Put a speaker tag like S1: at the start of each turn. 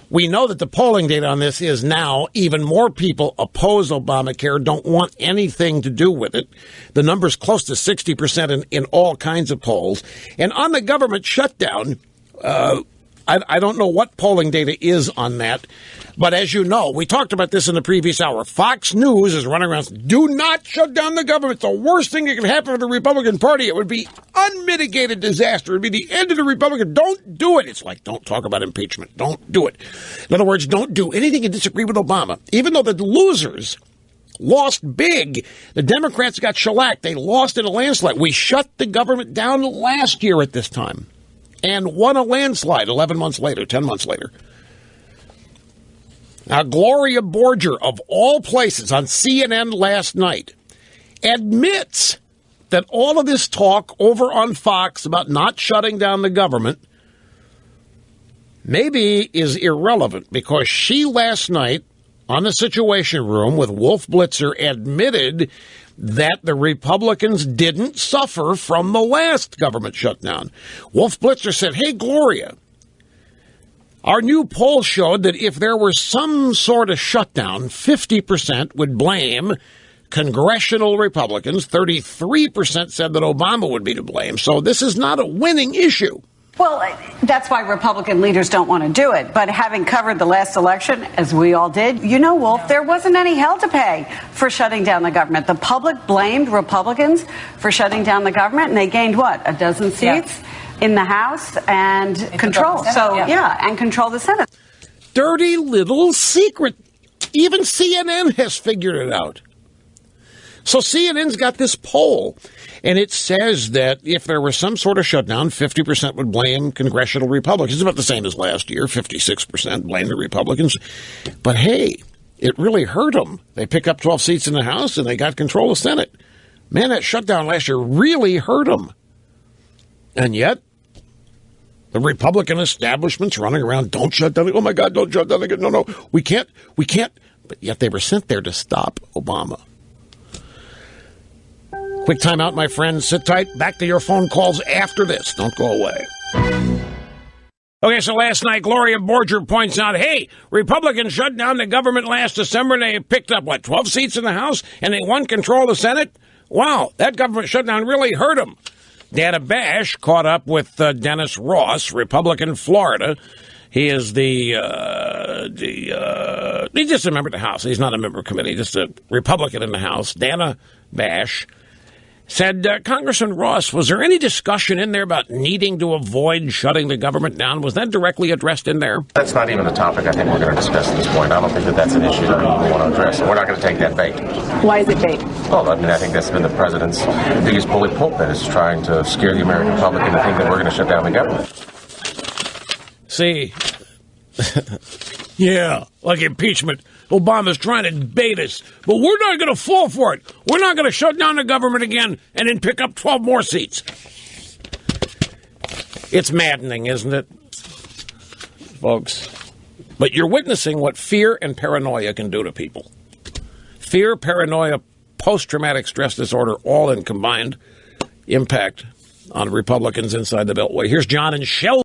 S1: We know that the polling data on this is now even more people oppose Obamacare, don't want anything to do with it. The number's close to 60% in all kinds of polls. And on the government shutdown, I don't know what polling data is on that. But as you know, we talked about this in the previous hour. Fox News is running around saying, do not shut down the government. It's the worst thing that can happen to the Republican Party. It would be unmitigated disaster. It would be the end of the Republican. Don't do it. It's like, don't talk about impeachment. Don't do it. In other words, don't do anything to disagree with Obama. Even though the losers lost big. The Democrats got shellacked. They lost in a landslide. We shut the government down last year at this time and won a landslide 11 months later, 10 months later. Now, Gloria Borger, of all places, on CNN last night, admits that all of this talk over on Fox about not shutting down the government maybe is irrelevant because she last night on the Situation Room with Wolf Blitzer admitted that the Republicans didn't suffer from the last government shutdown. Wolf Blitzer said, hey, Gloria, our new poll showed that if there were some sort of shutdown, 50% would blame congressional Republicans. 33% said that Obama would be to blame. So this is not a winning issue.
S2: Well, that's why Republican leaders don't want to do it. But having covered the last election, as we all did, you know, Wolf, there wasn't any hell to pay for shutting down the government. The public blamed Republicans for shutting down the government, and they gained, what, a dozen seats in the House and control. And control the Senate.
S1: Dirty little secret. Even CNN has figured it out. So CNN's got this poll, and it says that if there was some sort of shutdown, 50% would blame congressional Republicans. It's about the same as last year. 56% blame the Republicans. But hey, it really hurt them. They pick up 12 seats in the House, and they got control of the Senate. Man, that shutdown last year really hurt them. And yet, the Republican establishment's running around, don't shut down. Oh, my God, don't shut down again. No, we can't. But yet they were sent there to stop Obama. Quick time out, my friends. Sit tight. Back to your phone calls after this. Don't go away. Okay, so last night, Gloria Borger points out, hey, Republicans shut down the government last December, and they picked up, 12 seats in the House, and they won control of the Senate? Wow, that government shutdown really hurt them. Dana Bash caught up with Dennis Ross, Republican Florida. He is he's just a member of the House. He's not a member of the committee, just a Republican in the House. Dana Bash said, Congressman Ross, was there any discussion in there about needing to avoid shutting the government down? Was that directly addressed in there?
S3: That's not even a topic I think we're going to discuss at this point. I don't think that that's an issue that we want to address. We're not going to take that bait.
S2: Why is it bait?
S3: Well, I mean, I think that's been the president's biggest bully pulpit, is trying to scare the American public into thinking that we're going to shut down the government.
S1: See, yeah, like impeachment. Obama's trying to bait us, but we're not going to fall for it. We're not going to shut down the government again and then pick up 12 more seats. It's maddening, isn't it, folks? But you're witnessing what fear and paranoia can do to people. Fear, paranoia, post-traumatic stress disorder, all in combined impact on Republicans inside the Beltway. Here's John and Shell.